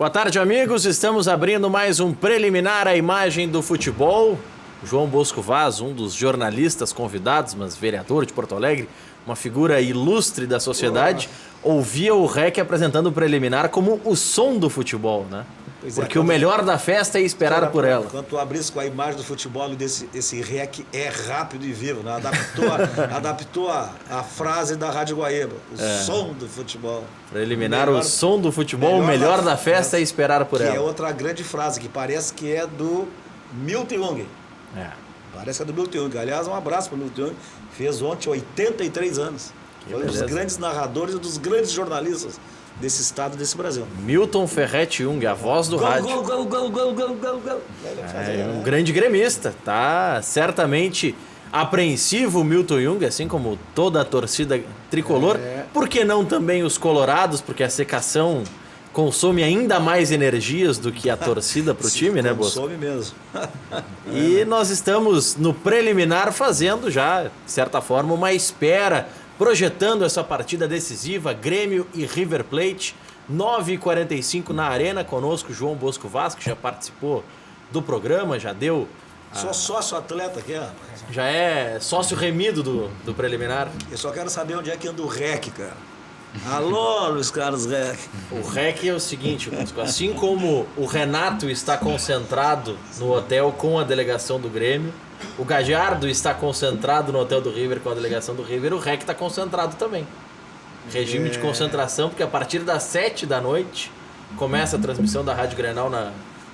Boa tarde, amigos. Estamos abrindo mais um preliminar à imagem do futebol. João Bosco Vaz, um dos jornalistas convidados, mas vereador de Porto Alegre, uma figura ilustre da sociedade, ouvia o REC apresentando o preliminar como o som do futebol, né? Porque o melhor da festa é esperar por ela. Quando tu abrisse com a imagem do futebol, esse REC é rápido e vivo, né? Adaptou a frase da Rádio Guaíba, o som do futebol. Preliminar, o som do futebol, o melhor da festa é esperar por ela. Que é outra grande frase, que parece que é do Milton Jung. Parece que é do Milton Jung. Aliás, um abraço para o Milton Jung. Fez ontem 83 anos. Foi um dos grandes narradores e um dos grandes jornalistas desse estado, desse Brasil. Milton Ferretti Jung, a voz do rádio. Gol. É um grande gremista, tá certamente apreensivo o Milton Jung, assim como toda a torcida tricolor. Por que não também os colorados, porque a secação consome ainda mais energias do que a torcida para o time, né, Bosco? Consome mesmo. E nós estamos no preliminar fazendo já, de certa forma, uma espera, projetando essa partida decisiva, Grêmio e River Plate, 9h45 na Arena, conosco João Bosco Vaz, que já participou do programa, já deu... Sou sócio atleta aqui, ó. Já é sócio remido do preliminar. Eu só quero saber onde é que anda o REC, cara. Alô, Luiz Carlos REC. O REC é o seguinte, Bosco, assim como o Renato está concentrado no hotel com a delegação do Grêmio, o Gajardo está concentrado no hotel do River com a delegação do River, o REC está concentrado também. Regime de concentração, porque a partir das 7 da noite começa a transmissão da Rádio Grenal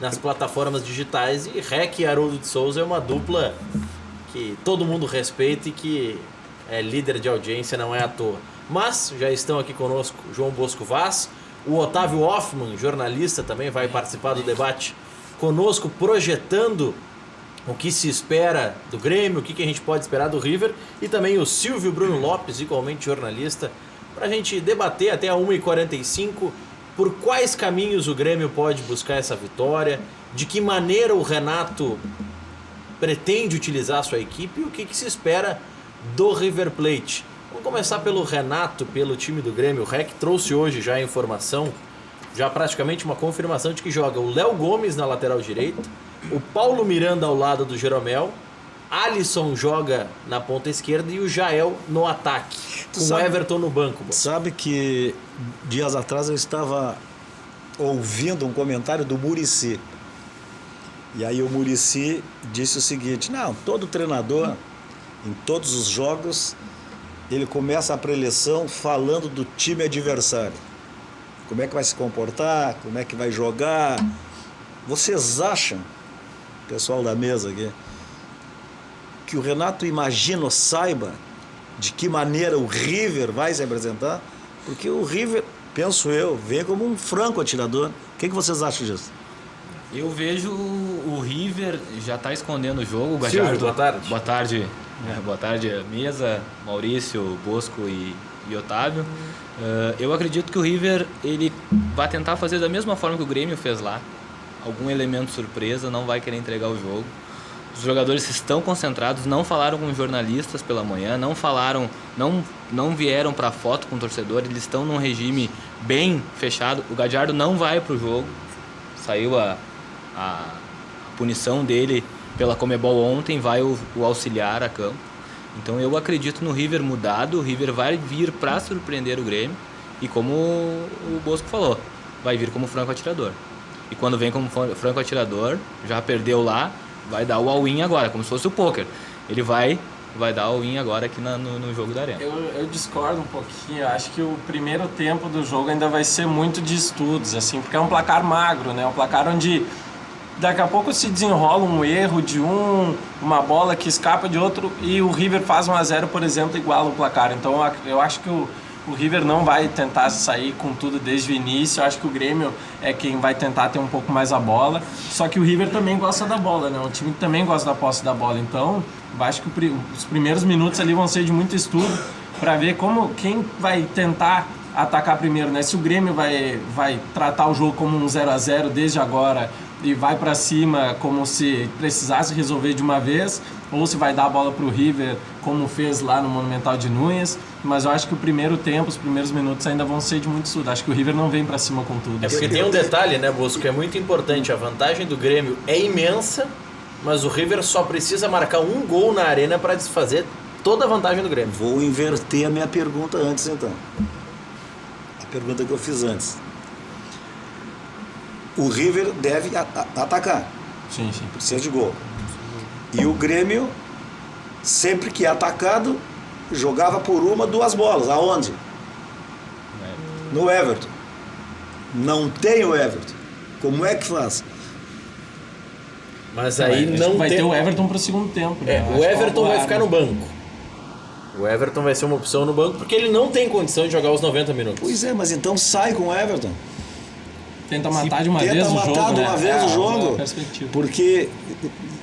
nas plataformas digitais, e REC e Haroldo de Souza é uma dupla que todo mundo respeita e que é líder de audiência, não é à toa. Mas já estão aqui conosco João Bosco Vaz, o Otávio Hoffmann, jornalista, também vai participar do debate conosco, projetando o que se espera do Grêmio, o que a gente pode esperar do River, e também o Silvio Bruno Lopes, igualmente jornalista, para a gente debater até a 1h45 por quais caminhos o Grêmio pode buscar essa vitória, de que maneira o Renato pretende utilizar a sua equipe e o que se espera do River Plate. Vamos começar pelo Renato, pelo time do Grêmio. O REC trouxe hoje já a informação, já praticamente uma confirmação de que joga o Léo Gomes na lateral direita, o Paulo Miranda ao lado do Jeromel, Alisson joga na ponta esquerda e o Jael no ataque, com o Everton no banco. Sabe que dias atrás eu estava ouvindo um comentário do Muricy. E aí o Muricy disse o seguinte: não, todo treinador, em todos os jogos, ele começa a preleção falando do time adversário. Como é que vai se comportar, como é que vai jogar. Vocês acham, pessoal da mesa aqui, que o Renato imagina ou saiba de que maneira o River vai se apresentar? Porque o River, penso eu, vem como um franco atirador. O que vocês acham disso? Eu vejo o River já está escondendo o jogo. O Silvio, Gajardo, boa tarde. Boa tarde. Boa tarde, mesa, Maurício, Bosco e Otávio. Eu acredito que o River ele vai tentar fazer da mesma forma que o Grêmio fez lá. Algum elemento surpresa, não vai querer entregar o jogo. Os jogadores estão concentrados, não falaram com jornalistas pela manhã, não vieram para foto com o torcedor, eles estão num regime bem fechado. O Gajardo não vai para o jogo, saiu a punição dele pela Comebol ontem, vai o auxiliar a campo. Então eu acredito no River mudado, o River vai vir para surpreender o Grêmio e, como o Bosco falou, vai vir como franco atirador. E quando vem como franco atirador, já perdeu lá, vai dar o all-in agora, como se fosse o pôquer. Ele vai dar all-in agora aqui no jogo da Arena. Eu discordo um pouquinho. Eu acho que o primeiro tempo do jogo ainda vai ser muito de estudos, assim, porque é um placar magro, né? Um placar onde daqui a pouco se desenrola um erro de uma bola que escapa de outro e o River faz 1-0, por exemplo, iguala o placar. Então eu acho que o River não vai tentar sair com tudo desde o início. Eu acho que o Grêmio é quem vai tentar ter um pouco mais a bola. Só que o River também gosta da bola, né? O time também gosta da posse da bola. Então, eu acho que os primeiros minutos ali vão ser de muito estudo para ver quem vai tentar atacar primeiro, né? Se o Grêmio vai tratar o jogo como um 0-0 desde agora, e vai para cima como se precisasse resolver de uma vez, ou se vai dar a bola para o River como fez lá no Monumental de Núñez. Mas eu acho que o primeiro tempo, os primeiros minutos ainda vão ser de muito estudo. Acho que o River não vem para cima com tudo. É porque tem um detalhe, né, Bosco, que é muito importante. A vantagem do Grêmio é imensa, mas o River só precisa marcar um gol na arena para desfazer toda a vantagem do Grêmio. Vou inverter a minha pergunta antes, então. A pergunta que eu fiz antes. O River deve atacar. Sim. Precisa de gol. E o Grêmio, sempre que é atacado, jogava por 1, 2 bolas. Aonde? No Everton. Não tem o Everton. Como é que faz? Mas aí Acho não que vai tem... ter o Everton para o segundo tempo. Né? Eu o acho Everton que vai ficar no banco. O Everton vai ser uma opção no banco porque ele não tem condição de jogar os 90 minutos. Pois é, mas então sai com o Everton. Tenta matar de uma vez o jogo. Tenta matar de uma vez o jogo. Uma perspectiva. Porque,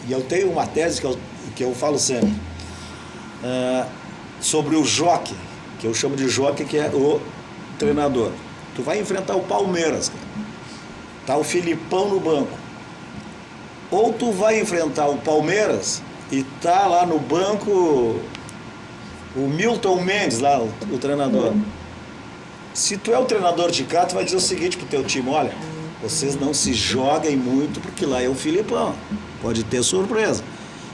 e eu tenho uma tese que eu falo sempre, sobre o jockey, que eu chamo de jockey, que é o treinador. Tu vai enfrentar o Palmeiras, cara. Tá o Filipão no banco. Ou tu vai enfrentar o Palmeiras e tá lá no banco o Milton Mendes, lá, o treinador. Se tu é o treinador de cá, tu vai dizer o seguinte pro teu time: olha, vocês não se joguem muito porque lá é o Filipão, pode ter surpresa.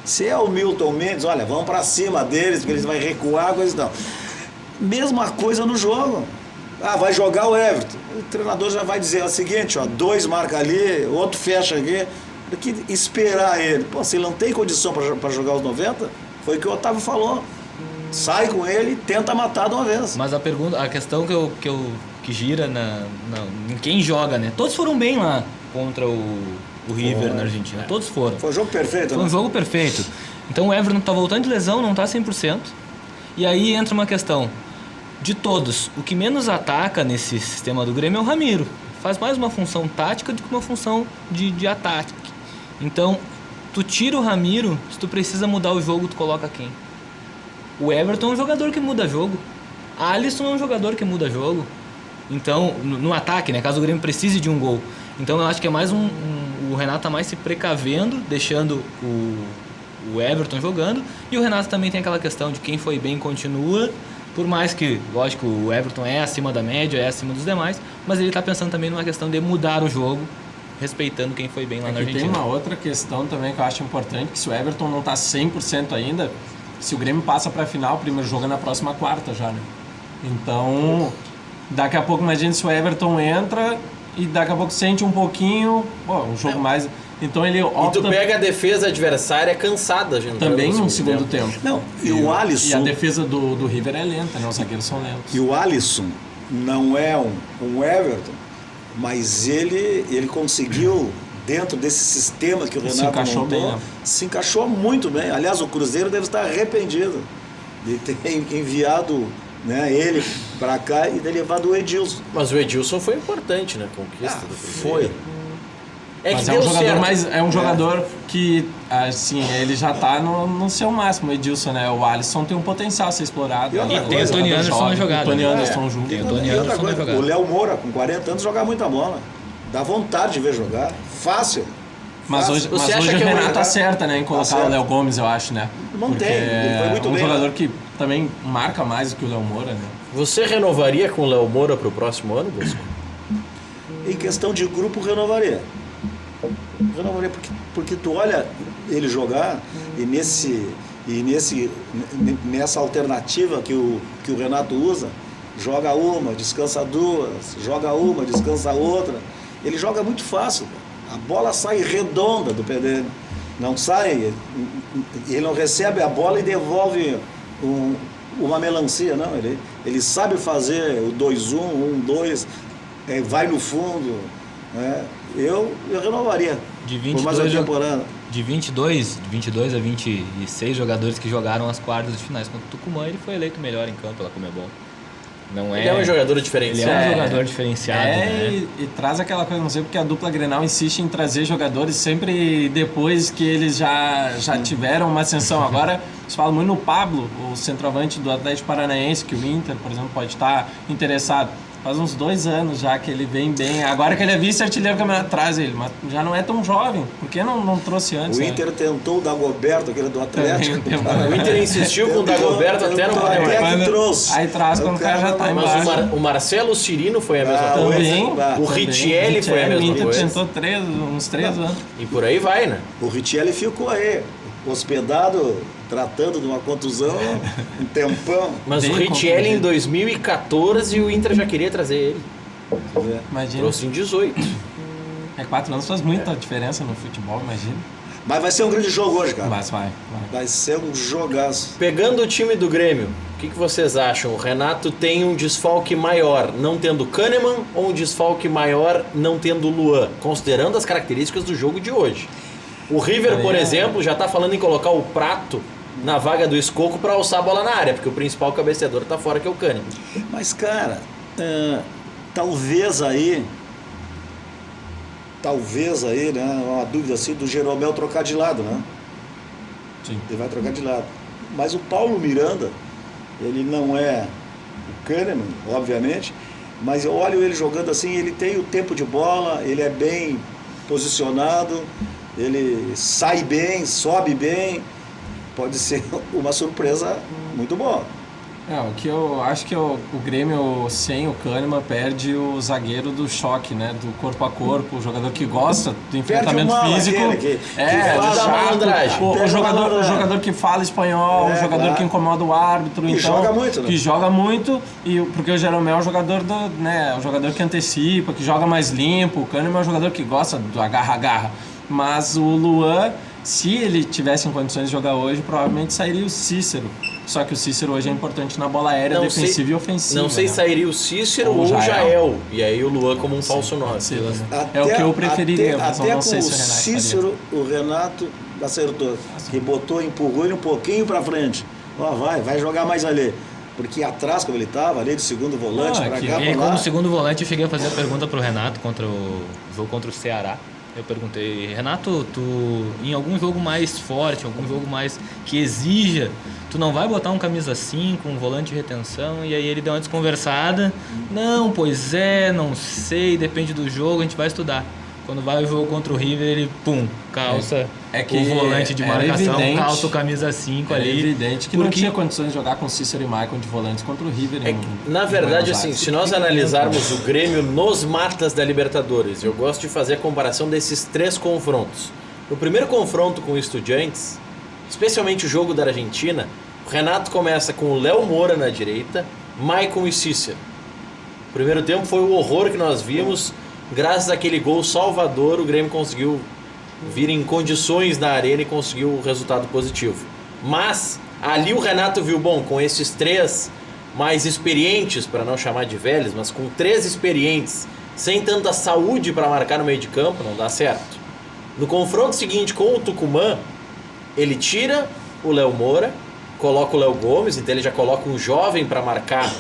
Se é o Milton Mendes, olha, vamos para cima deles porque eles vão recuar, coisa e tal. Mesma coisa no jogo. Vai jogar o Everton, o treinador já vai dizer o seguinte: 2 marca ali, outro fecha aqui. Porque esperar ele, se ele não tem condição para jogar os 90, foi o que o Otávio falou. Sai com ele e tenta matar de uma vez. Mas a questão que gira em quem joga, né? Todos foram bem lá contra o River na Argentina. Todos foram. Foi um jogo perfeito, Foi um jogo perfeito. Então o Everton tá voltando de lesão, não tá 100%. E aí entra uma questão. De todos, o que menos ataca nesse sistema do Grêmio é o Ramiro. Faz mais uma função tática do que uma função de ataque. Então, tu tira o Ramiro, se tu precisa mudar o jogo, tu coloca quem? O Everton é um jogador que muda jogo. A Alisson é um jogador que muda jogo. Então, no ataque, né? Caso o Grêmio precise de um gol. Então, eu acho que é mais o Renato tá mais se precavendo, deixando o Everton jogando. E o Renato também tem aquela questão de quem foi bem continua. Por mais que, lógico, o Everton é acima da média, é acima dos demais. Mas ele tá pensando também numa questão de mudar o jogo, respeitando quem foi bem lá na Argentina. Tem uma outra questão também que eu acho importante, que se o Everton não tá 100% ainda, se o Grêmio passa para a final, o primeiro jogo é na próxima quarta já, né? Então, daqui a pouco, imagina se o Everton entra e daqui a pouco sente um pouquinho, um jogo mais... Então ele opta... E tu pega a defesa adversária cansada, gente. Também no segundo tempo. Não, e o Alisson... E a defesa do River é lenta, né? Os zagueiros são lentos. E o Alisson não é um Everton, mas ele conseguiu, dentro desse sistema que o Renato se encaixou montou, bem, né? Se encaixou muito bem. Aliás, o Cruzeiro deve estar arrependido de ter enviado, né, ele para cá e ter levado o Edilson. Mas o Edilson foi importante na conquista do Cruzeiro. Foi. Mas é um jogador jogador que, assim, ele já tá no seu máximo, o Edilson, né? O Alisson tem um potencial a ser explorado. E tem o Tony Anderson na jogada. O Tony Anderson junto. Tem o Tony E outra Anderson na coisa, jogada. o Léo Moura, com 40 anos, joga muita bola. Dá vontade de ver jogar. Fácil. Mas hoje o Renato acerta, né, em colocar o Léo Gomes, eu acho, né? Não Porque tem, ele foi muito é um bem, jogador né? que também marca mais do que o Léo Moura, né? Você renovaria com o Léo Moura pro próximo ano, Bosco? Em questão de grupo, renovaria. Porque tu olha ele jogar e nessa alternativa que o Renato usa, joga uma, descansa duas, joga uma, descansa outra. Ele joga muito fácil. A bola sai redonda do pé dele. Não sai, ele não recebe a bola e devolve uma melancia, não. Ele sabe fazer o 2-1, 1-2, vai no fundo. Né? Eu renovaria por mais uma temporada. De 22 a 26 jogadores que jogaram as quartas de finais contra o Tucumã, ele foi eleito melhor em campo pela Conmebol. Ele é um jogador diferenciado. Ele é um jogador diferenciado, né? E traz aquela coisa, não sei porque a dupla Grenal insiste em trazer jogadores sempre depois que eles já tiveram uma ascensão. Agora, se fala muito no Pablo, o centroavante do Atlético Paranaense, que o Inter, por exemplo, pode estar interessado. Faz uns 2 anos já que ele vem bem. Agora que ele é vice-artilheiro do campeonato, traz ele, mas já não é tão jovem. Por que não trouxe antes? O né? Inter tentou o Dagoberto, aquele do Atlético. O Inter insistiu com o Dagoberto até no até Paraguai. que trouxe. Aí traz quando o cara já tá Mas embaixo. o Marcelo Cirino foi a mesma coisa. Também. O Richelli foi a O mesma Inter coisa. tentou uns 3 anos. E por aí vai, né? O Richelli ficou aí, hospedado, tratando de uma contusão um tempão. Mas Bem o Richelli em compreendido. 2014 o Inter já queria trazer ele. Imagina. Trouxe em 18. 4 anos faz muita diferença no futebol, imagina. Mas vai ser um grande jogo hoje, cara. Mas vai. Vai ser um jogaço. Pegando o time do Grêmio, o que vocês acham? O Renato tem um desfalque maior não tendo Kahneman ou um desfalque maior não tendo Luan? Considerando as características do jogo de hoje. O River, por exemplo, já está falando em colocar o Prato na vaga do Escoco para alçar a bola na área, porque o principal cabeceador está fora, que é o Kahneman. Mas, cara, talvez aí, né, uma dúvida assim do Jeromel trocar de lado, né? Sim. Ele vai trocar de lado. Mas o Paulo Miranda, ele não é o Kahneman, obviamente, mas eu olho ele jogando assim, ele tem o tempo de bola, ele é bem posicionado, ele sai bem, sobe bem, pode ser uma surpresa muito boa. O que eu acho que o Grêmio sem o Kahneman perde o zagueiro do choque, né? Do corpo a corpo, o jogador que gosta do enfrentamento Perde o físico. Mala, aquele que faz a malandragem. O Perde jogador, o jogador que fala espanhol, o jogador claro. que incomoda o árbitro. E então, joga muito, né? Que joga muito, porque o Jeromel é um jogador o jogador que antecipa, que joga mais limpo. O Kahneman é um jogador que gosta do agarra-agarra. Mas o Luan, se ele tivesse em condições de jogar hoje, provavelmente sairia o Cícero. Só que o Cícero hoje é importante na bola aérea, defensiva e ofensiva. Não sei se sairia o Cícero ou o Jael. E aí o Luan como um falso 9. É o que eu preferiria, mas até não sei com se o Renato Cícero, o Renato acertou. Que botou, empurrou ele um pouquinho pra frente. Ó, vai jogar mais ali. Porque atrás, como ele estava, ali de segundo volante, pra cá, E pra aí, lá. como segundo volante, eu cheguei a fazer a pergunta pro Renato contra o jogo contra o Ceará. Eu perguntei, Renato, tu em algum jogo mais forte, algum jogo mais que exija, tu não vai botar um camisa 5, um volante de retenção? E aí ele deu uma desconversada. Não, pois é, não sei, depende do jogo, a gente vai estudar. Quando vai o jogo contra o River, ele, calça que o volante de era marcação, evidente, calça o camisa 5 ali. É evidente que não tinha condições de jogar com Cícero e Maicon de volantes contra o River. Na verdade, assim, se nós analisarmos o Grêmio nos matas da Libertadores, eu gosto de fazer a comparação desses 3 confrontos. No primeiro confronto com o Estudiantes, especialmente o jogo da Argentina, o Renato começa com o Léo Moura na direita, Maicon e Cícero. O primeiro tempo foi o horror que nós vimos. Graças àquele gol salvador, o Grêmio conseguiu vir em condições na arena e conseguiu o resultado positivo. Mas ali o Renato viu, com esses 3 mais experientes, para não chamar de velhos, mas com 3 experientes, sem tanta saúde para marcar no meio de campo, não dá certo. No confronto seguinte com o Tucumã, ele tira o Léo Moura, coloca o Léo Gomes, então ele já coloca um jovem para marcar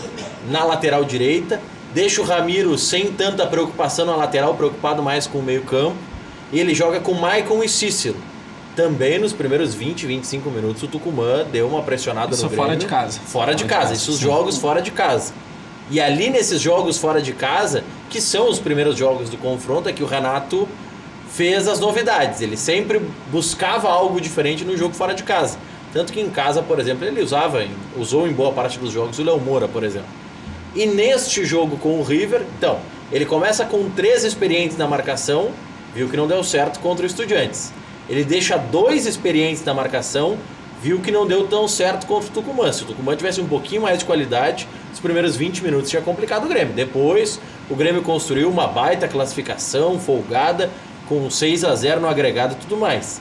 na lateral direita, deixa o Ramiro sem tanta preocupação na lateral, preocupado mais com o meio campo, e ele joga com Maicon e Cícero. Também nos primeiros 20, 25 minutos o Tucumã deu uma pressionada no Grêmio. Fora de casa. Fora de casa, esses jogos fora de casa. E ali nesses jogos fora de casa, que são os primeiros jogos do confronto, é que o Renato fez as novidades. Ele sempre buscava algo diferente no jogo fora de casa. Tanto que em casa, por exemplo, ele usou em boa parte dos jogos o Léo Moura, por exemplo. E neste jogo com o River, então, ele começa com 3 experientes na marcação, viu que não deu certo contra o Estudiantes. Ele deixa 2 experientes na marcação, viu que não deu tão certo contra o Tucumã. Se o Tucumã tivesse um pouquinho mais de qualidade, os primeiros 20 minutos tinha complicado o Grêmio. Depois, o Grêmio construiu uma baita classificação, folgada, com 6-0 no agregado e tudo mais.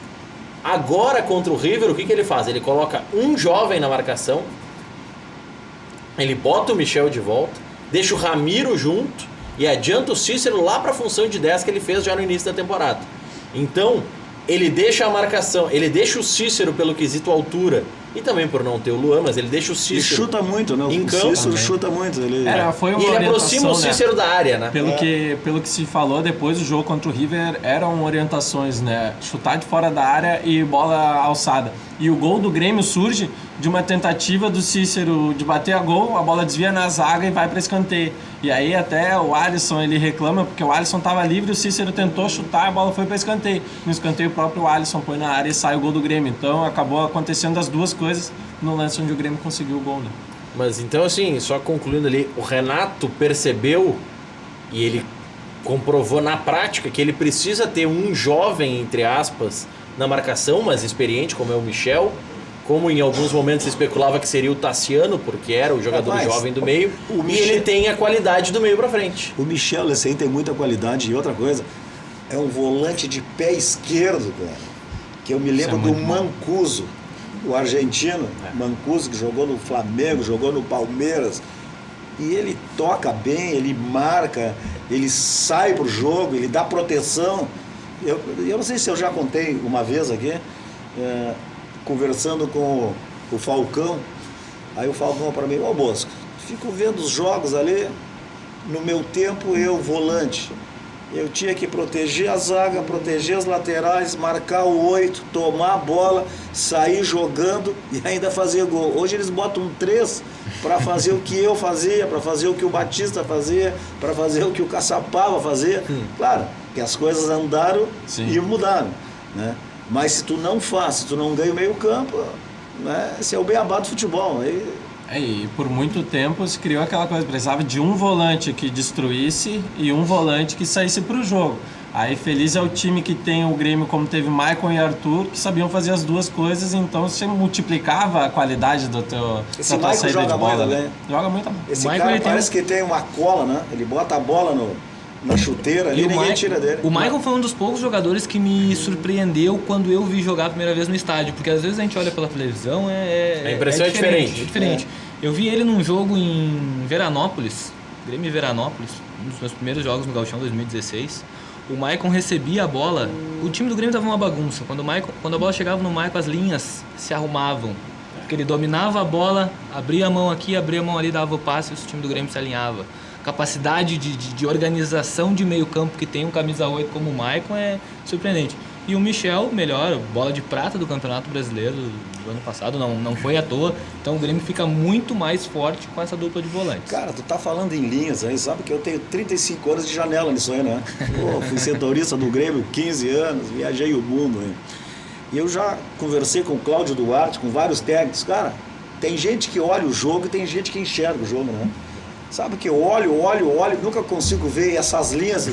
Agora, contra o River, o que ele faz? Ele coloca um jovem na marcação, ele bota o Michel de volta, deixa o Ramiro junto e adianta o Cícero lá para a função de 10 que ele fez já no início da temporada. Então, ele deixa a marcação, ele deixa o Cícero pelo quesito altura, e também por não ter o Luan, mas ele deixa o Ele Cícero chuta muito, né? em O campo. Cícero chuta muito. Ele... Foi uma E ele orientação, aproxima o Cícero da área, né? Pelo que se falou depois do jogo contra o River, eram orientações, né? Chutar de fora da área e bola alçada. E o gol do Grêmio surge de uma tentativa do Cícero de bater a gol, a bola desvia na zaga e vai para escanteio. E aí até o Alisson, ele reclama, porque o Alisson estava livre, o Cícero tentou chutar, a bola foi para escanteio. No escanteio o próprio Alisson põe na área e sai o gol do Grêmio. Então acabou acontecendo as duas coisas no lance onde o Grêmio conseguiu o gol, né? Mas então, assim, só concluindo ali, o Renato percebeu e ele comprovou na prática que ele precisa ter um jovem, entre aspas, na marcação, mas experiente, como é o Michel, como em alguns momentos se especulava que seria o Tassiano, porque era o jogador jovem do meio, e ele tem a qualidade do meio pra frente. O Michel, esse aí tem muita qualidade. E outra coisa, é um volante de pé esquerdo, cara, que eu me lembro do Mancuso, o argentino, Mancuso, que jogou no Flamengo, jogou no Palmeiras, e ele toca bem, ele marca, ele sai pro jogo, ele dá proteção. Eu não sei se eu já contei uma vez aqui, conversando com o Falcão, aí o Falcão para mim, Bosco, fico vendo os jogos ali, no meu tempo eu volante, eu tinha que proteger a zaga, proteger os laterais, marcar o 8, tomar a bola, sair jogando e ainda fazer gol. Hoje eles botam 3 para fazer o que eu fazia, para fazer o que o Batista fazia, para fazer o que o Caçapava fazia. Claro, que as coisas andaram e mudaram, né? Mas se tu não faz, se tu não ganha o meio campo, né, esse é o beabá do futebol. E por muito tempo se criou aquela coisa, precisava de um volante que destruísse e um volante que saísse para o jogo. Aí feliz é o time que tem o Grêmio, como teve Maicon e Arthur, que sabiam fazer as duas coisas, então você multiplicava a qualidade da tua saída joga de bola. Muito, né? Joga muito bem. Esse cara parece que tem uma cola, né? Ele bota a bola na chuteira ali e ninguém tira dele. O Maicon foi um dos poucos jogadores que me surpreendeu quando eu vi jogar a primeira vez no estádio, porque às vezes a gente olha pela televisão, a impressão é diferente. É diferente. Eu vi ele num jogo em Veranópolis, Grêmio Veranópolis, um dos meus primeiros jogos no Gauchão 2016. O Maicon recebia a bola, o time do Grêmio estava uma bagunça. Quando a bola chegava no Maicon, as linhas se arrumavam. Porque ele dominava a bola, abria a mão aqui, abria a mão ali, dava o passe e o time do Grêmio se alinhava. Capacidade de organização de meio campo que tem um camisa 8 como o Maicon é surpreendente. E o Michel, melhor, bola de prata do Campeonato Brasileiro do ano passado, não foi à toa. Então o Grêmio fica muito mais forte com essa dupla de volantes. Cara, tu tá falando em linhas aí, sabe que eu tenho 35 anos de janela nisso aí, né? Fui setorista do Grêmio 15 anos, viajei o mundo aí. E eu já conversei com o Cláudio Duarte, com vários técnicos. Cara, tem gente que olha o jogo e tem gente que enxerga o jogo, né? Sabe que eu olho, nunca consigo ver essas linhas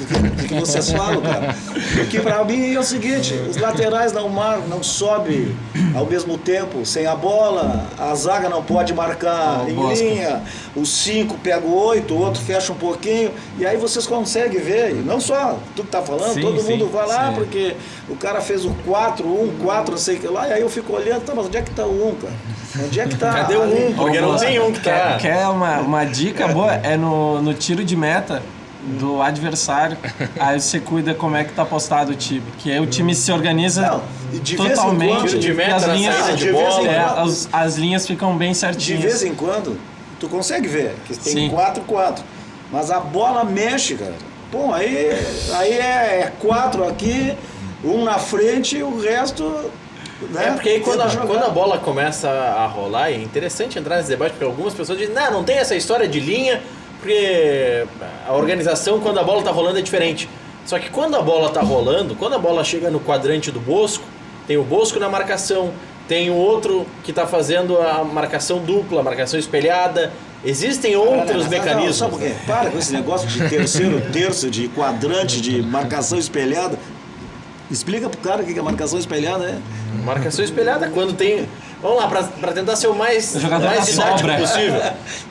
que vocês falam, cara. Porque pra mim é o seguinte, os laterais não sobem ao mesmo tempo sem a bola, a zaga não pode marcar em linha, o 5 pega o 8, o outro fecha um pouquinho, e aí vocês conseguem ver, e não só tu que tá falando, todo mundo vai lá, porque o cara fez o 4, 4, não sei o que lá, e aí eu fico olhando, tá, mas onde é que tá o 1, cara? Onde é que tá? Cadê o 1? Porque não tem um que tá. Quer uma dica boa? É no tiro de meta do adversário. Aí você cuida como é que tá postado o time. Que aí o time se organiza totalmente. Tiro de meta, as linhas, de bola. as linhas ficam bem certinhas. De vez em quando, tu consegue ver que tem 4, mas a bola mexe, cara. Bom, aí é 4 aqui, um na frente e o resto... Né? Porque aí quando a bola começa a rolar, é interessante entrar nesse debate, porque algumas pessoas dizem, não tem essa história de linha, porque a organização quando a bola tá rolando é diferente. Só que quando a bola tá rolando, quando a bola chega no quadrante do Bosco, tem o Bosco na marcação, tem o outro que tá fazendo a marcação dupla, a marcação espelhada. Existem outros mecanismos. Sabe por quê? Para com esse negócio de terço, de quadrante, de marcação espelhada. Explica pro cara o que é marcação espelhada, né? Marcação espelhada quando tem... Vamos lá, pra tentar ser o mais didático possível.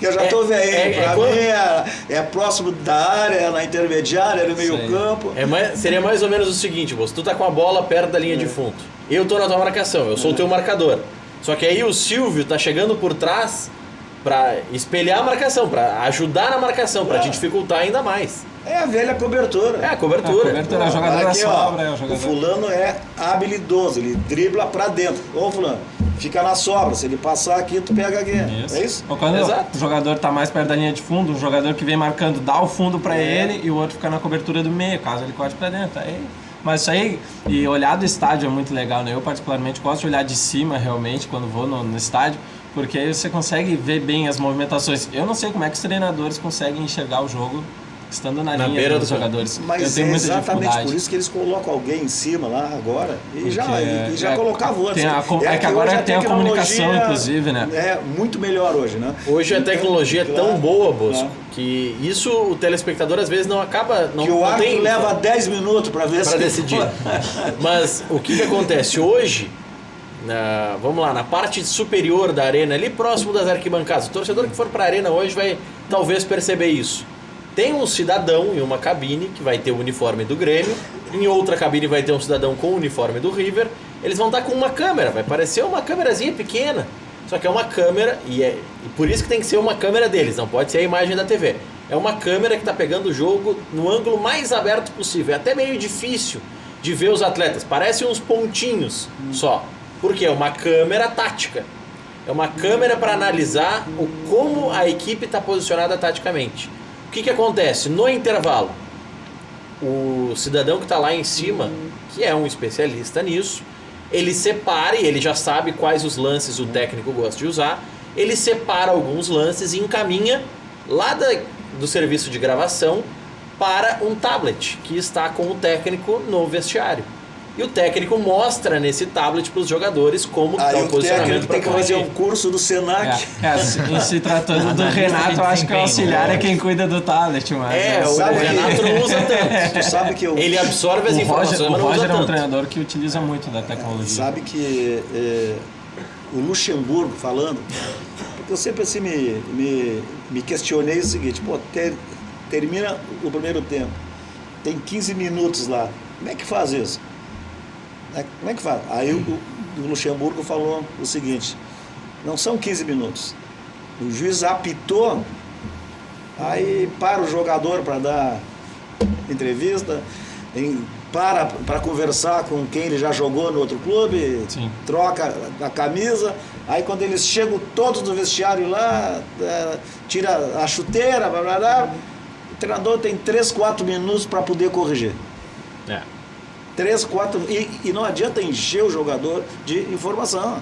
Que eu já tô vendo. Pra mim é próximo da área, na intermediária, no meio campo. Seria mais ou menos o seguinte, tu tá com a bola perto da linha de fundo. Eu tô na tua marcação, eu sou o teu marcador. Só que aí o Silvio tá chegando por trás pra espelhar a marcação, pra ajudar na marcação, pra te dificultar ainda mais. É a velha cobertura. É a cobertura. A jogador da Aqui, sobra, ó, é o jogador. o fulano é habilidoso, ele dribla pra dentro. Ô fulano, fica na sobra, se ele passar aqui, tu pega aqui. É isso? Ou quando Exato. o jogador tá mais perto da linha de fundo, um jogador que vem marcando dá o fundo pra ele e o outro fica na cobertura do meio, caso ele corte pra dentro. Aí, mas isso aí, e olhar do estádio é muito legal, né? Eu particularmente gosto de olhar de cima realmente quando vou no estádio, porque aí você consegue ver bem as movimentações. Eu não sei como é que os treinadores conseguem enxergar o jogo estando na linha beira dos do jogadores. Mas eu tenho é muita exatamente dificuldade. por isso que eles colocam alguém em cima lá agora e Porque já colocavam outros. é que agora hoje tem a comunicação, tecnologia inclusive, né? É muito melhor hoje, né? Hoje a tecnologia é tão Claro, boa, Bosco, claro. que isso o telespectador às vezes não acaba... Não, Que o não árbitro tem leva 10 minutos para ver para decidir. Mas o que acontece hoje, vamos lá, na parte superior da arena, ali próximo das arquibancadas, o torcedor que for para a arena hoje vai talvez perceber isso. Tem um cidadão em uma cabine que vai ter o uniforme do Grêmio, em outra cabine vai ter um cidadão com o uniforme do River. Eles vão estar com uma câmera, vai parecer uma câmerazinha pequena, só que é uma câmera e por isso que tem que ser uma câmera deles, não pode ser a imagem da TV. É uma câmera que está pegando o jogo no ângulo mais aberto possível. É até meio difícil de ver os atletas, parecem uns pontinhos só, porque é uma câmera tática. É uma câmera para analisar como a equipe está posicionada taticamente. O que acontece? No intervalo, o cidadão que está lá em cima, que é um especialista nisso, ele separa, e ele já sabe quais os lances o técnico gosta de usar, ele separa alguns lances e encaminha lá do serviço de gravação para um tablet que está com o técnico no vestiário. E o técnico mostra nesse tablet para os jogadores como está o o posicionamento técnico para tem que fazer corrigir. um curso do Senac. Em se tratando do Renato, eu acho que o auxiliar é quem cuida do tablet, mas... O Sabe que- Renato não usa tanto. Tu sabe que eu... Ele absorve as O informações, Roger, mas não usa é um tanto. treinador que utiliza muito da tecnologia. Sabe que o Luxemburgo falando, porque eu sempre assim me questionei o seguinte, pô, termina o primeiro tempo, tem 15 minutos lá, como é que faz isso? Como é que faz? Aí o Luxemburgo falou o seguinte, não são 15 minutos, o juiz apitou, aí para o jogador para dar entrevista, para conversar com quem ele já jogou no outro clube, Sim. troca a camisa, aí quando eles chegam todos no vestiário lá, tira a chuteira, blá, blá, blá, o treinador tem 3, 4 minutos para poder corrigir. 3, 4, e não adianta encher o jogador de informação.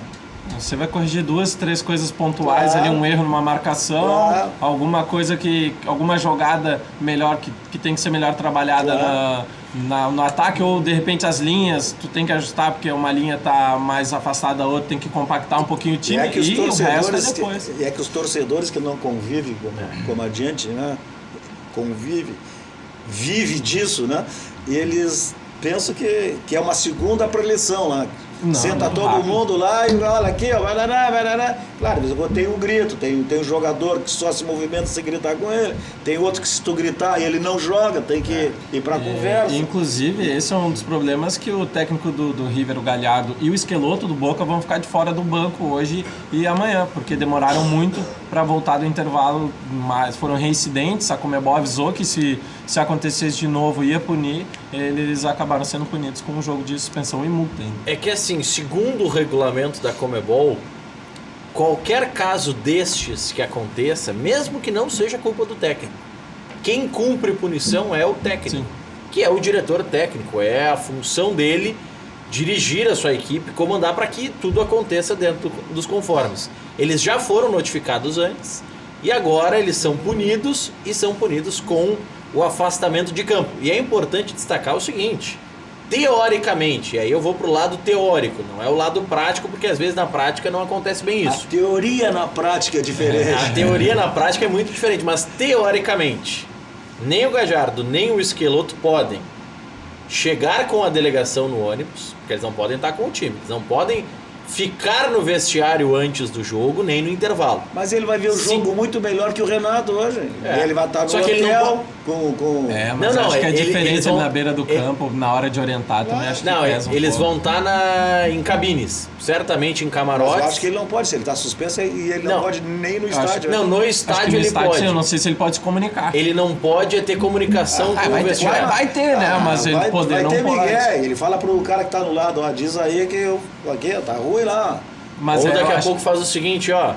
Você vai corrigir 2, 3 coisas pontuais, Claro. ali um erro numa marcação, Claro. alguma jogada melhor que tem que ser melhor trabalhada Claro. no ataque, ou de repente as linhas tu tem que ajustar porque uma linha tá mais afastada da outra, tem que compactar um pouquinho o time É que os e o resto é torcedores, depois. é que os torcedores que não convivem como adiante, né? Vive disso, né? Eles pensam que é uma segunda preleção lá. Não, Senta não, todo rápido. mundo lá e olha aqui, ó, vai lá. Claro, tem um grito, tem um jogador que só se movimenta se gritar com ele, tem outro que se tu gritar e ele não joga, tem que ir pra conversa. Inclusive, esse é um dos problemas que o técnico do River, o Galhardo, e o Esqueloto do Boca vão ficar de fora do banco hoje e amanhã, porque demoraram muito para voltar do intervalo, mas foram reincidentes. A Conmebol avisou que se acontecesse de novo ia punir, eles acabaram sendo punidos com um jogo de suspensão e multa ainda. É que assim, segundo o regulamento da Conmebol, qualquer caso destes que aconteça, mesmo que não seja culpa do técnico, quem cumpre punição é o técnico, Sim. que é o diretor técnico, é a função dele dirigir a sua equipe, comandar para que tudo aconteça dentro dos conformes. Eles já foram notificados antes e agora eles são punidos e são punidos com o afastamento de campo. E é importante destacar o seguinte, teoricamente, e aí eu vou pro lado teórico, não é o lado prático, porque às vezes na prática não acontece bem isso. A teoria na prática é diferente. A teoria na prática é muito diferente, mas teoricamente, nem o Galhardo, nem o Esqueloto podem chegar com a delegação no ônibus, porque eles não podem estar com o time, eles não podem ficar no vestiário antes do jogo, nem no intervalo. Mas ele vai ver o Sim. jogo muito melhor que o Renato hoje. É. Ele vai estar no Só que ele não hotel com... Mas Não, acho que a eles diferença vão- na beira do ele- campo, na hora de orientar, também acho que Não, pesa um eles pouco. vão estar em cabines, certamente em Mas camarotes. eu acho que ele não pode, se ele está suspenso e ele não Não. pode nem no acho que estádio. Não, no Acho que estádio no ele estádio, pode. eu não sei se ele pode se comunicar. Ele não pode ter comunicação com o vai, vestiário. vai ter, né? Mas ele vai poder não ter pode. Miguel, ele fala pro cara que tá no lado, ó, diz aí que aqui tá ruim lá. Mas Ou eu daqui a acho- pouco faz o seguinte, ó.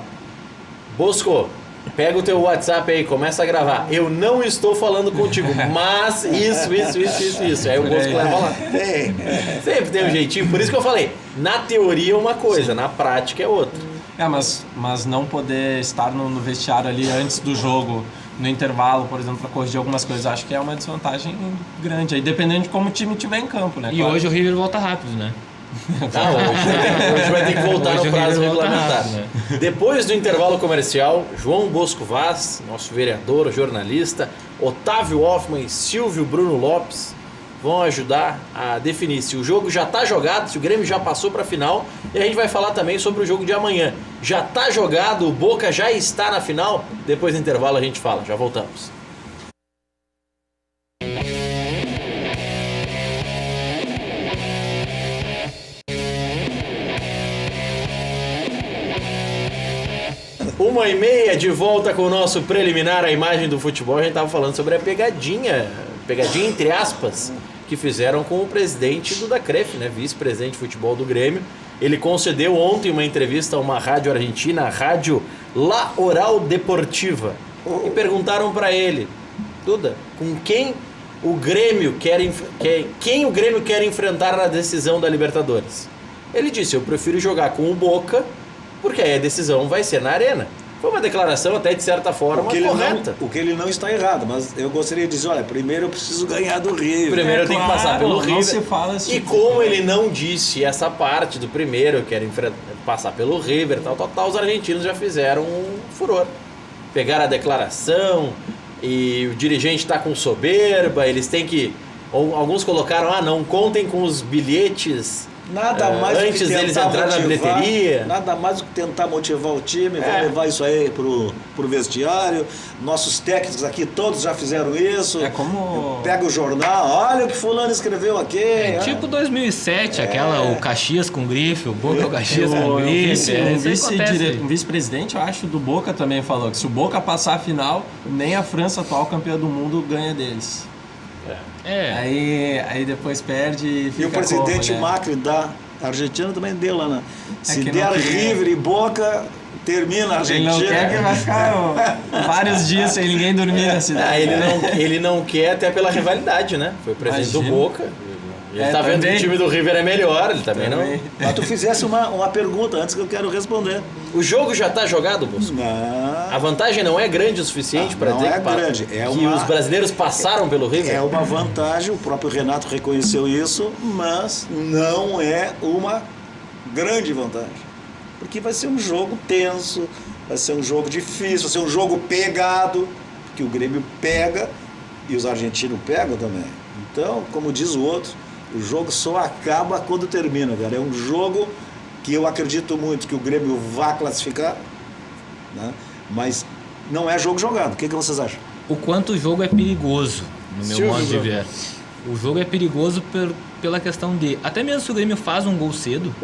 Bosco, pega o teu WhatsApp aí, começa a gravar. Eu não estou falando contigo, mas isso. Aí o Bosco leva lá. Tem. Sempre tem um jeitinho. Por isso que eu falei, na teoria é uma coisa, na prática é outra. Mas não poder estar no vestiário ali antes do jogo, no intervalo, por exemplo, para corrigir algumas coisas, acho que é uma desvantagem grande. Aí dependendo de como o time estiver em campo, né? E Claro. hoje o River volta rápido, né? Hoje vai ter que voltar Hoje no o prazo River volta regulamentar. rápido, né? Depois do intervalo comercial, João Bosco Vaz, nosso vereador, jornalista, Otávio Hoffmann e Silvio Bruno Lopes vão ajudar a definir se o jogo já está jogado, se o Grêmio já passou para a final, e a gente vai falar também sobre o jogo de amanhã. Já está jogado, o Boca já está na final? Depois do intervalo a gente fala, já voltamos. Uma e meia de volta com o nosso preliminar, a imagem do futebol. A gente estava falando sobre a pegadinha entre aspas, que fizeram com o presidente do Dacref, né, vice-presidente de futebol do Grêmio. Ele concedeu ontem uma entrevista a uma rádio argentina, a rádio La Oral Deportiva, e perguntaram para ele, Duda, com quem o Grêmio quem o Grêmio quer enfrentar na decisão da Libertadores? Ele disse, eu prefiro jogar com o Boca, porque aí a decisão vai ser na Arena. Foi uma declaração até de certa forma correta. O que ele não está errado, mas eu gostaria de dizer, olha, primeiro eu preciso ganhar do River. Primeiro eu tenho que passar pelo não River. se fala esse E tipo como de ele não disse essa parte do primeiro, eu quero passar pelo River, tal, os argentinos já fizeram um furor. Pegaram a declaração e o dirigente está com soberba, eles têm que... Alguns colocaram, não contem com os bilhetes Nada mais do que antes deles tentar entrarem na motivar, bilheteria. nada mais do que tentar motivar o time, vamos levar isso aí pro vestiário. Nossos técnicos aqui todos já fizeram isso. É como... Pega o jornal, olha o que fulano escreveu aqui. Tipo 2007, o Caxias com grife, o Boca o Caxias com O grife. vice- isso aí acontece. um vice-presidente, eu acho, do Boca também falou que se o Boca passar a final, nem a França, atual campeã do mundo, ganha deles. Aí depois perde e fica E o presidente como, né? Macri da Argentina também deu lá, né? Se que der não queria. River e Boca, termina a Ele Argentina. não quer que vai ficar vários dias sem ninguém dormir na cidade. Ele não quer até pela rivalidade, né? Foi presidente do Imagina. Boca. Ele tá vendo que também. o time do River é melhor, ele também não... Mas tu fizesse uma pergunta antes que eu quero responder. O jogo já tá jogado, Bosco? A vantagem não é grande o suficiente para não dizer é que, grande, é que uma- os brasileiros passaram pelo River? É uma vantagem, o próprio Renato reconheceu isso, mas não é uma grande vantagem. Porque vai ser um jogo tenso, vai ser um jogo difícil, vai ser um jogo pegado, porque o Grêmio pega e os argentinos pegam também. Então, como diz o outro, o jogo só acaba quando termina, cara. É um jogo que eu acredito muito que o Grêmio vá classificar, né? Mas não é jogo jogado. O que vocês acham? O quanto o jogo é perigoso, no meu Silvio modo de Bruno. ver. O jogo é perigoso pela questão de... Até mesmo se o Grêmio faz um gol cedo,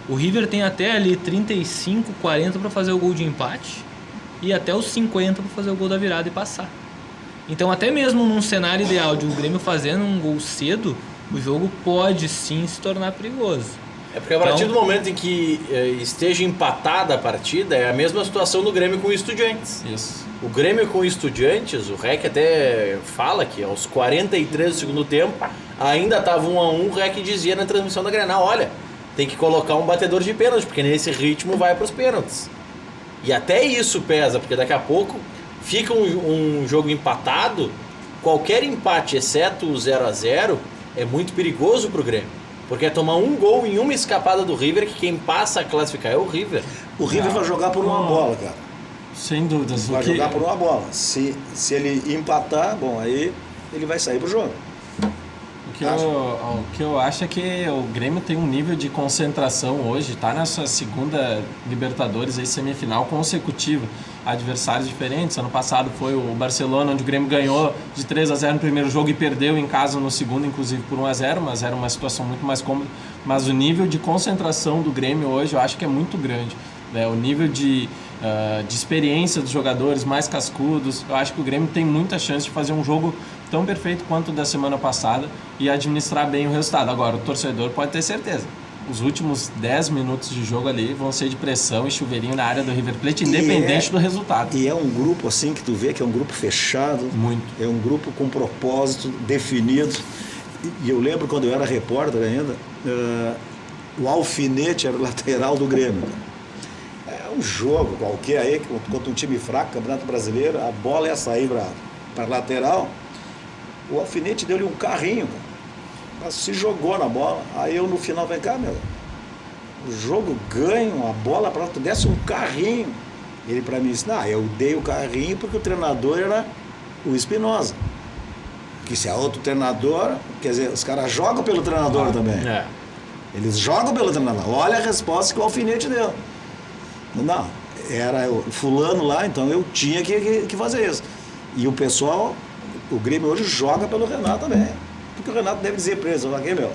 o River tem até ali 35, 40 para fazer o gol de empate e até os 50 para fazer o gol da virada e passar. Então até mesmo num cenário ideal de o Grêmio fazendo um gol cedo, o jogo pode sim se tornar perigoso. É porque a partir do momento em que esteja empatada a partida, é a mesma situação do Grêmio com o Estudiantes. Isso. O Grêmio com o Estudiantes, o REC até fala que aos 43 do segundo tempo, ainda estava 1-1, o REC dizia na transmissão da Grenal, olha, tem que colocar um batedor de pênalti, porque nesse ritmo vai para os pênaltis. E até isso pesa, porque daqui a pouco fica um jogo empatado, qualquer empate, exceto o 0-0, é muito perigoso para o Grêmio. Porque é tomar um gol em uma escapada do River, que quem passa a classificar é o River. O River vai jogar por uma bola, cara. Sem dúvidas. Vai jogar por uma bola. Se ele empatar, bom, aí ele vai sair pro jogo. O que eu acho é que o Grêmio tem um nível de concentração hoje, tá nessa segunda Libertadores aí, semifinal consecutiva, adversários diferentes. Ano passado foi o Barcelona, onde o Grêmio ganhou de 3-0 no primeiro jogo e perdeu em casa no segundo, inclusive por 1-0, mas era uma situação muito mais cômoda. Mas o nível de concentração do Grêmio hoje eu acho que é muito grande, né? O nível de experiência dos jogadores mais cascudos, eu acho que o Grêmio tem muita chance de fazer um jogo tão perfeito quanto o da semana passada e administrar bem o resultado. Agora, o torcedor pode ter certeza, os últimos 10 minutos de jogo ali vão ser de pressão e chuveirinho na área do River Plate, independente do resultado. E é um grupo assim que tu vê que é um grupo fechado, Muito. É um grupo com propósito definido. E eu lembro quando eu era repórter ainda, o Alfinete era o lateral do Grêmio. É um jogo qualquer aí, contra um time fraco, Campeonato Brasileiro, a bola ia sair para lateral, o Alfinete deu-lhe um carrinho, cara. Se jogou na bola. Aí eu no final, vem cá, meu, o jogo ganho, a bola para tu desce um carrinho. Ele para mim disse, eu dei o carrinho porque o treinador era o Espinosa. Que se é outro treinador, quer dizer, os caras jogam pelo treinador também. É. Eles jogam pelo treinador. Olha a resposta que o Alfinete deu. Não, era o fulano lá, então eu tinha que fazer isso. E o pessoal, o Grêmio hoje joga pelo Renato também. Porque o Renato deve dizer pra eles, aqui, meu,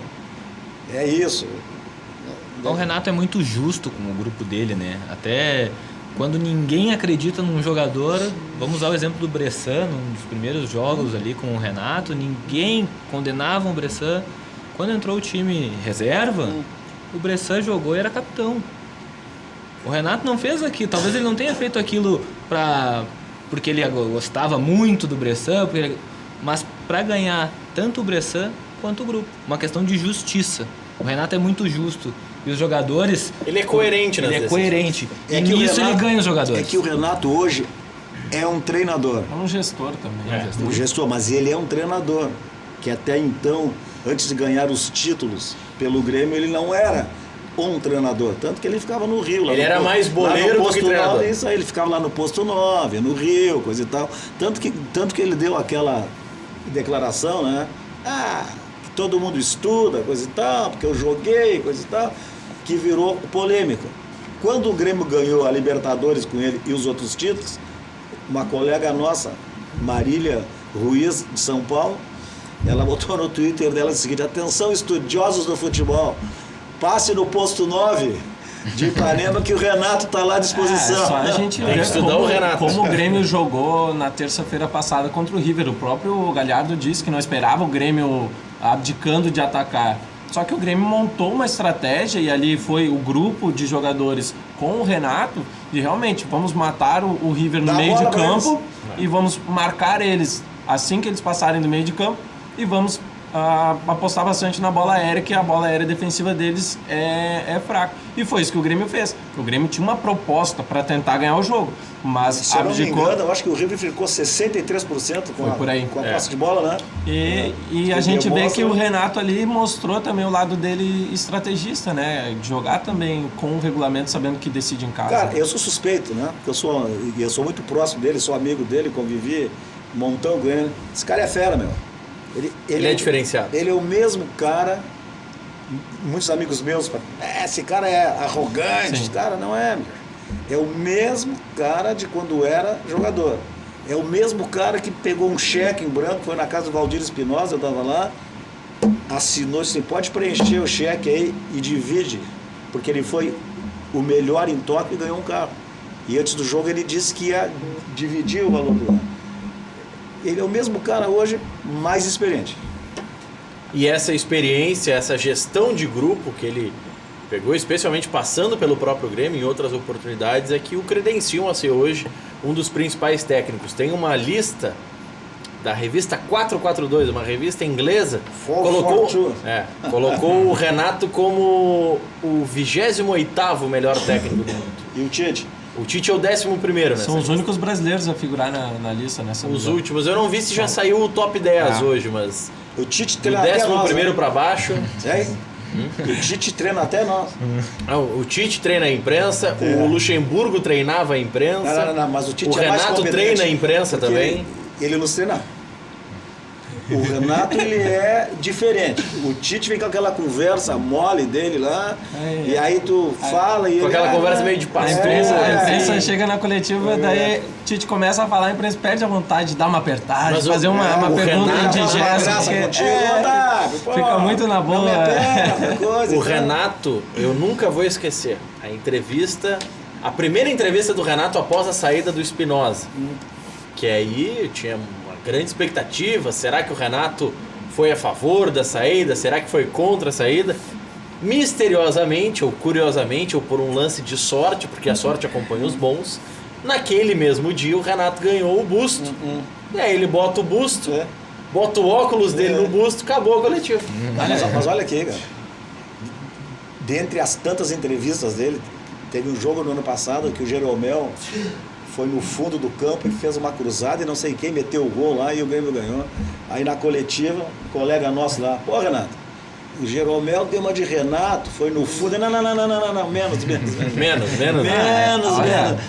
é isso. O Renato é muito justo com o grupo dele, né? Até quando ninguém acredita num jogador, vamos usar o exemplo do Bressan, num dos primeiros jogos ali com o Renato, ninguém condenava o Bressan. Quando entrou o time reserva, o Bressan jogou e era capitão. O Renato não fez aquilo, talvez ele não tenha feito aquilo porque ele gostava muito do Bressan, mas para ganhar tanto o Bressan quanto o grupo. Uma questão de justiça. O Renato é muito justo. E os jogadores... Ele é coerente, né? Ele é coerente. É e que nisso ele ganha os jogadores. É que o Renato hoje é um treinador. É um gestor também. Um gestor, mas ele é um treinador. Que até então, antes de ganhar os títulos pelo Grêmio, ele não era um treinador. Tanto que ele ficava no Rio. Lá ele no, era mais boleiro do que treinador. 9, isso aí, ele ficava lá no posto 9, no Rio, coisa e tal. Tanto que ele deu aquela declaração, né? Que todo mundo estuda, coisa e tal, porque eu joguei, coisa e tal, que virou polêmica. Quando o Grêmio ganhou a Libertadores com ele e os outros títulos, uma colega nossa, Marília Ruiz, de São Paulo, ela botou no Twitter dela o seguinte: atenção, estudiosos do futebol, passe no posto 9 de Ipanema que o Renato está lá à disposição. Só a gente Tem que estudar o Renato. Como o Grêmio jogou na terça-feira passada contra o River. O próprio Galhardo disse que não esperava o Grêmio abdicando de atacar. Só que o Grêmio montou uma estratégia e ali foi o grupo de jogadores com o Renato de realmente vamos matar o River no meio de campo e vamos marcar eles assim que eles passarem do meio de campo e vamos apostar bastante na bola aérea, que a bola aérea defensiva deles é fraca. E foi isso que o Grêmio fez. O Grêmio tinha uma proposta para tentar ganhar o jogo, mas se abdicou. Eu não me engano, eu acho que o River ficou 63% com a posse de bola, né? E a gente vê que o Renato ali mostrou também o lado dele estrategista, né? De jogar também com o regulamento, sabendo que decide em casa. Cara, eu sou suspeito, né? Eu sou muito próximo dele, sou amigo dele, convivi um montão com ele. Esse cara é fera, meu. Ele é diferenciado. Ele é o mesmo cara. Muitos amigos meus falam, esse cara é arrogante. Esse cara não é, meu. É o mesmo cara de quando era jogador. É o mesmo cara que pegou um cheque em branco, foi na casa do Valdir Espinosa, eu estava lá, assinou, disse, pode preencher o cheque aí e divide, porque ele foi o melhor em toque e ganhou um carro. E antes do jogo ele disse que ia dividir o valor do carro. Ele é o mesmo cara hoje, mais experiente. E essa experiência, essa gestão de grupo que ele pegou, especialmente passando pelo próprio Grêmio em outras oportunidades, é que o credenciam a ser hoje um dos principais técnicos. Tem uma lista da revista 442, uma revista inglesa, colocou o Renato como o 28º melhor técnico do mundo. E o Tite? O Tite é o 11º, né? São os únicos brasileiros a figurar na lista nessa Os visão. últimos. Eu não vi se já saiu o top 10 hoje, mas o Tite do treina até nós, 11º para baixo. O Tite treina até nós. O Tite treina a imprensa, o Luxemburgo treinava a imprensa. Não, mas o Tite o é mais Renato competente, treina a imprensa também. Ele nos treina. O Renato, ele é diferente. O Tite vem com aquela conversa mole dele lá, e aí tu fala e Com ele... aquela conversa meio de A passo. imprensa chega na coletiva, daí Tite começa a falar, a imprensa perde a vontade de dar uma apertada, Mas de fazer uma o pergunta Renato indigesta. Fica muito na boa. O Renato, eu nunca vou esquecer a primeira entrevista do Renato após a saída do Espinosa. Que aí tinha uma grande expectativa, será que o Renato foi a favor da saída, será que foi contra a saída? Misteriosamente, ou curiosamente, ou por um lance de sorte, porque a sorte acompanha os bons, naquele mesmo dia o Renato ganhou o busto. E aí ele bota o busto, bota o óculos dele no busto, acabou a coletiva. Mas olha aqui, cara. Dentre as tantas entrevistas dele, teve um jogo no ano passado que o Jeromel foi no fundo do campo e fez uma cruzada e não sei quem meteu o gol lá e o Grêmio ganhou. Aí na coletiva, um colega nosso lá, pô, Renato, o Jeromel deu uma de Renato, foi no fundo. Não, menos.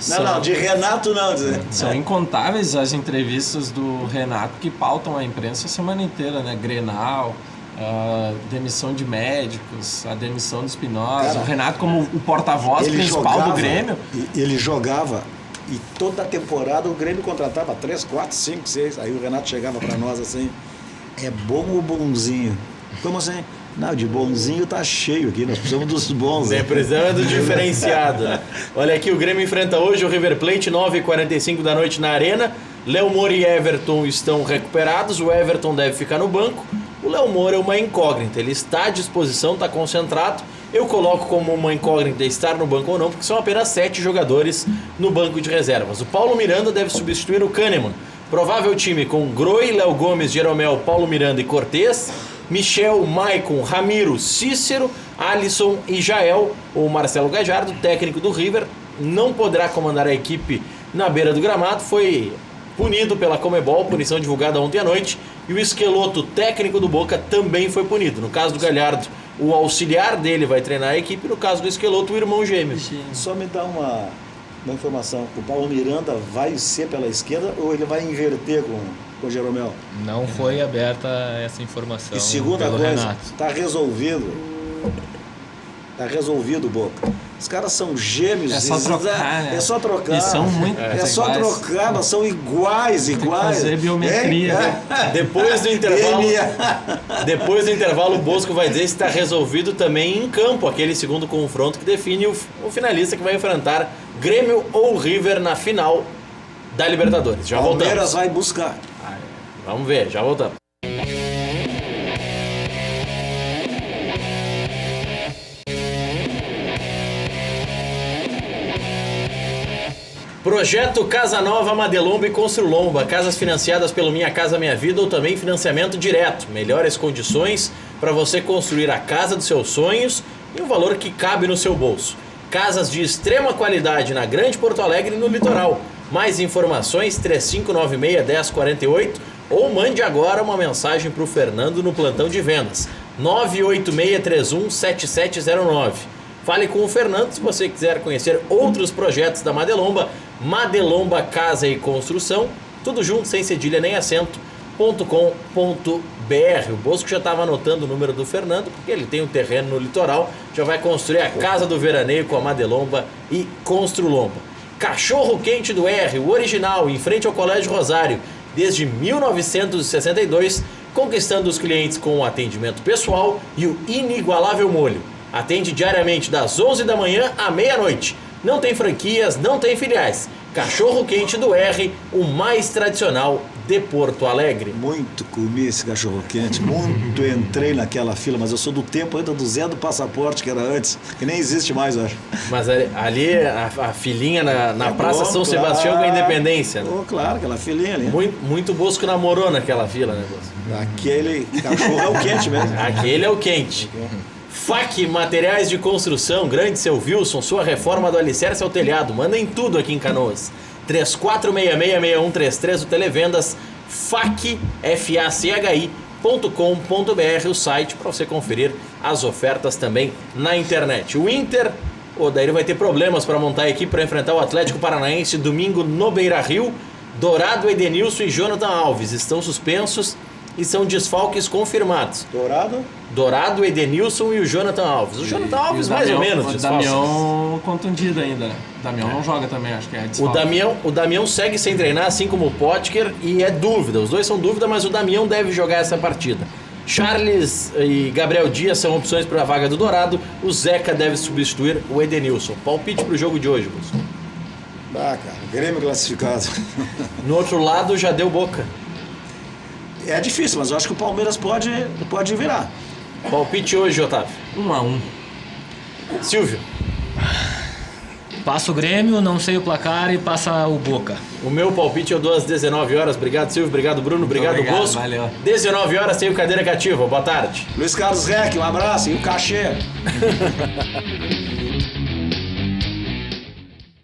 Não, de Renato não. São incontáveis as entrevistas do Renato que pautam a imprensa a semana inteira, né? Grenal, a demissão de médicos, a demissão do Espinosa. Cara, o Renato como o porta-voz principal do Grêmio. Ele jogava e toda a temporada o Grêmio contratava 3, 4, 5, 6. Aí o Renato chegava pra nós assim, é bom ou bonzinho? Como assim? Não, de bonzinho tá cheio aqui, nós precisamos dos bons. Precisamos do diferenciado. Né? Olha aqui, o Grêmio enfrenta hoje o River Plate, 9h45 da noite na Arena. Léo Moura e Everton estão recuperados, o Everton deve ficar no banco. O Léo Moura é uma incógnita, ele está à disposição, está concentrado. Eu coloco como uma incógnita estar no banco ou não, porque são apenas 7 jogadores no banco de reservas. O Paulo Miranda deve substituir o Kahneman. Provável time com Groi, Léo Gomes, Jeromel, Paulo Miranda e Cortez. Michel, Maicon, Ramiro, Cícero, Alisson e Jael. O Marcelo Gajardo, técnico do River, não poderá comandar a equipe na beira do gramado. Foi punido pela Comebol, punição divulgada ontem à noite. E o Esqueloto, técnico do Boca, também foi punido. No caso do Galhardo, o auxiliar dele vai treinar a equipe. No caso do Esqueloto, o irmão gêmeo. Só me dá uma informação. O Paulo Miranda vai ser pela esquerda ou ele vai inverter com o Jeromel? Não foi aberta essa informação. E segunda pelo coisa, Renato. tá resolvido. Tá resolvido, Boca. Os caras são gêmeos. É só trocar, né? É só trocar. E são muito É só iguais. trocar, nós são iguais. Tem que fazer biometria. Hein? Depois do intervalo, o Bosco vai dizer se está resolvido também em campo, aquele segundo confronto que define o finalista que vai enfrentar Grêmio ou River na final da Libertadores. Já Palmeiras voltamos. vai buscar. Vamos ver, já voltamos. Projeto Casa Nova Madelomba e Construlomba, casas financiadas pelo Minha Casa Minha Vida ou também financiamento direto. Melhores condições para você construir a casa dos seus sonhos e um valor que cabe no seu bolso. Casas de extrema qualidade na Grande Porto Alegre e no litoral. Mais informações 3596-1048 ou mande agora uma mensagem para o Fernando no plantão de vendas 986317709. Fale com o Fernando se você quiser conhecer outros projetos da Madelomba. Madelomba Casa e Construção, tudo junto, sem cedilha nem acento.com.br. O Bosco já estava anotando o número do Fernando, porque ele tem um terreno no litoral, já vai construir a Casa do Veraneio com a Madelomba e Construlomba. Cachorro Quente do R, o original, em frente ao Colégio Rosário, desde 1962, conquistando os clientes com o atendimento pessoal e o inigualável molho. Atende diariamente das 11 da manhã à meia-noite. Não tem franquias, não tem filiais. Cachorro Quente do R, o mais tradicional de Porto Alegre. Muito comi esse cachorro quente, muito entrei naquela fila, mas eu sou do tempo ainda do Zé do Passaporte, que era antes, que nem existe mais, eu acho. Mas ali a filinha na Praça bom, São claro. Sebastião com a Independência. Né? Oh, claro, aquela filinha ali. Muito Bosco namorou naquela fila, né, Bosco? Aquele cachorro é o quente mesmo. Aquele é o quente. FAC Materiais de Construção, Grande Seu Wilson, sua reforma do alicerce ao telhado. Mandem tudo aqui em Canoas. 3466-6133, o Televendas, fachi.com.br, o site para você conferir as ofertas também na internet. O Inter, o Odair vai ter problemas para montar a equipe para enfrentar o Atlético Paranaense domingo no Beira-Rio. Dourado, Edenilson e Jonathan Alves estão suspensos e são desfalques confirmados. Dourado, Edenilson e o Jonathan Alves. O Jonathan Alves E o mais ou Damião- menos O desfalque. Damião contundido ainda. O Damião não joga também, acho que é O desfalque. Damião segue sem treinar, assim como o Potker, e é dúvida. Os dois são dúvida, mas o Damião deve jogar essa partida. Charles e Gabriel Dias são opções para a vaga do Dourado. O Zeca deve substituir o Edenilson. Palpite para o jogo de hoje, Busco. Cara, Grêmio classificado. No outro lado já deu Boca. É difícil, mas eu acho que o Palmeiras pode virar. Palpite hoje, Otávio. 1-1. Silvio. Passa o Grêmio, não sei o placar e passa o Boca. O meu palpite eu dou às 19 horas. Obrigado, Silvio. Obrigado, Bruno. Obrigado, obrigado, Bosco. valeu. 19 horas tem o Cadeira Cativa. Boa tarde. Luiz Carlos Reck, um abraço e o cachê.